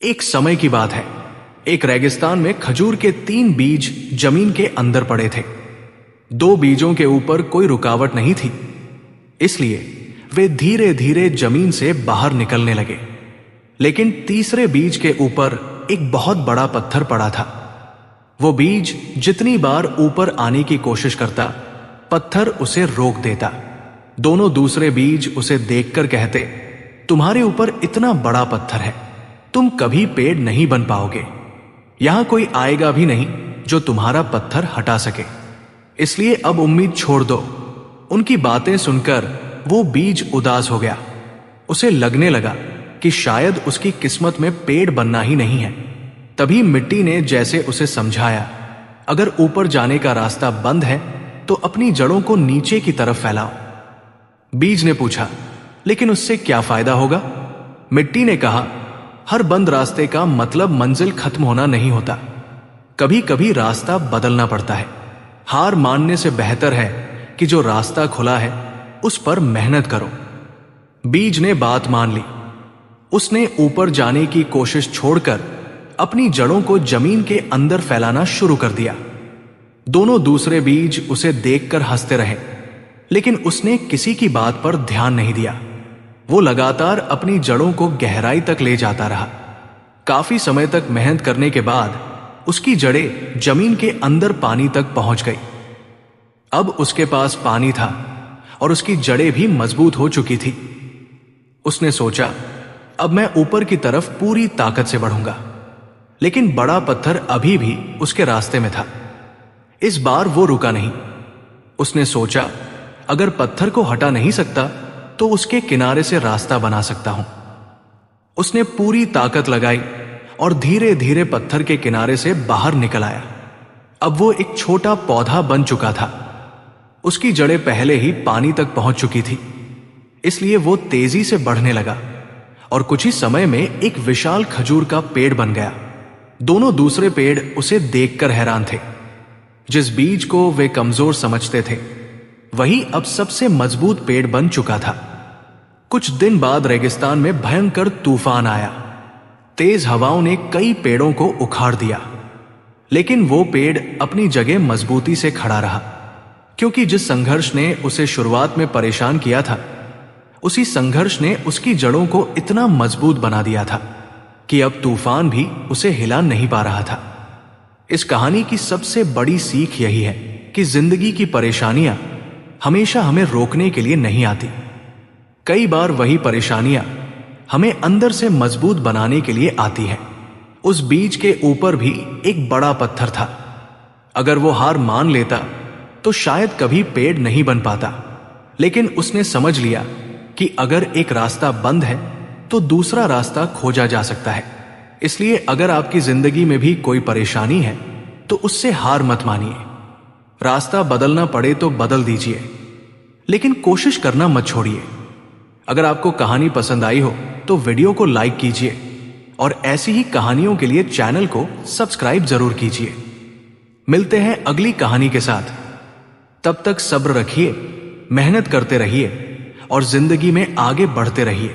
एक समय की बात है। एक रेगिस्तान में खजूर के 3 बीज जमीन के अंदर पड़े थे। 2 बीजों के ऊपर कोई रुकावट नहीं थी, इसलिए वे धीरे धीरे जमीन से बाहर निकलने लगे। लेकिन तीसरे बीज के ऊपर एक बहुत बड़ा पत्थर पड़ा था। वो बीज जितनी बार ऊपर आने की कोशिश करता, पत्थर उसे रोक देता। दोनों दूसरे बीज उसे देखकर कहते, तुम्हारे ऊपर इतना बड़ा पत्थर है, तुम कभी पेड़ नहीं बन पाओगे। यहां कोई आएगा भी नहीं जो तुम्हारा पत्थर हटा सके, इसलिए अब उम्मीद छोड़ दो। उनकी बातें सुनकर वो बीज उदास हो गया। उसे लगने लगा कि शायद उसकी किस्मत में पेड़ बनना ही नहीं है। तभी मिट्टी ने जैसे उसे समझाया, अगर ऊपर जाने का रास्ता बंद है तो अपनी जड़ों को नीचे की तरफ फैलाओ। बीज ने पूछा, लेकिन उससे क्या फायदा होगा? मिट्टी ने कहा, हर बंद रास्ते का मतलब मंजिल खत्म होना नहीं होता। कभी कभी रास्ता बदलना पड़ता है। हार मानने से बेहतर है कि जो रास्ता खुला है उस पर मेहनत करो। बीज ने बात मान ली। उसने ऊपर जाने की कोशिश छोड़कर अपनी जड़ों को जमीन के अंदर फैलाना शुरू कर दिया। दोनों दूसरे बीज उसे देखकर हंसते रहे, लेकिन उसने किसी की बात पर ध्यान नहीं दिया। वो लगातार अपनी जड़ों को गहराई तक ले जाता रहा। काफी समय तक मेहनत करने के बाद उसकी जड़ें जमीन के अंदर पानी तक पहुंच गई। अब उसके पास पानी था और उसकी जड़ें भी मजबूत हो चुकी थी। उसने सोचा, अब मैं ऊपर की तरफ पूरी ताकत से बढ़ूंगा। लेकिन बड़ा पत्थर अभी भी उसके रास्ते में था। इस बार वो रुका नहीं। उसने सोचा, अगर पत्थर को हटा नहीं सकता तो उसके किनारे से रास्ता बना सकता हूं। उसने पूरी ताकत लगाई और धीरे धीरे पत्थर के किनारे से बाहर निकल आया। अब वो एक छोटा पौधा बन चुका था। उसकी जड़ें पहले ही पानी तक पहुंच चुकी थी, इसलिए वो तेजी से बढ़ने लगा और कुछ ही समय में एक विशाल खजूर का पेड़ बन गया। दोनों दूसरे पेड़ उसे देखकर हैरान थे। जिस बीज को वे कमजोर समझते थे, वही अब सबसे मजबूत पेड़ बन चुका था। कुछ दिन बाद रेगिस्तान में भयंकर तूफान आया। तेज हवाओं ने कई पेड़ों को उखाड़ दिया, लेकिन वो पेड़ अपनी जगह मजबूती से खड़ा रहा, क्योंकि जिस संघर्ष ने उसे शुरुआत में परेशान किया था, उसी संघर्ष ने उसकी जड़ों को इतना मजबूत बना दिया था कि अब तूफान भी उसे हिला नहीं पा रहा था। इस कहानी की सबसे बड़ी सीख यही है कि जिंदगी की परेशानियां हमेशा हमें रोकने के लिए नहीं आती। कई बार वही परेशानियां हमें अंदर से मजबूत बनाने के लिए आती है। उस बीज के ऊपर भी एक बड़ा पत्थर था। अगर वो हार मान लेता तो शायद कभी पेड़ नहीं बन पाता, लेकिन उसने समझ लिया कि अगर एक रास्ता बंद है तो दूसरा रास्ता खोजा जा सकता है। इसलिए अगर आपकी जिंदगी में भी कोई परेशानी है तो उससे हार मत मानिए। रास्ता बदलना पड़े तो बदल दीजिए, लेकिन कोशिश करना मत छोड़िए। अगर आपको कहानी पसंद आई हो तो वीडियो को लाइक कीजिए और ऐसी ही कहानियों के लिए चैनल को सब्सक्राइब जरूर कीजिए। मिलते हैं अगली कहानी के साथ। तब तक सब्र रखिए, मेहनत करते रहिए और जिंदगी में आगे बढ़ते रहिए।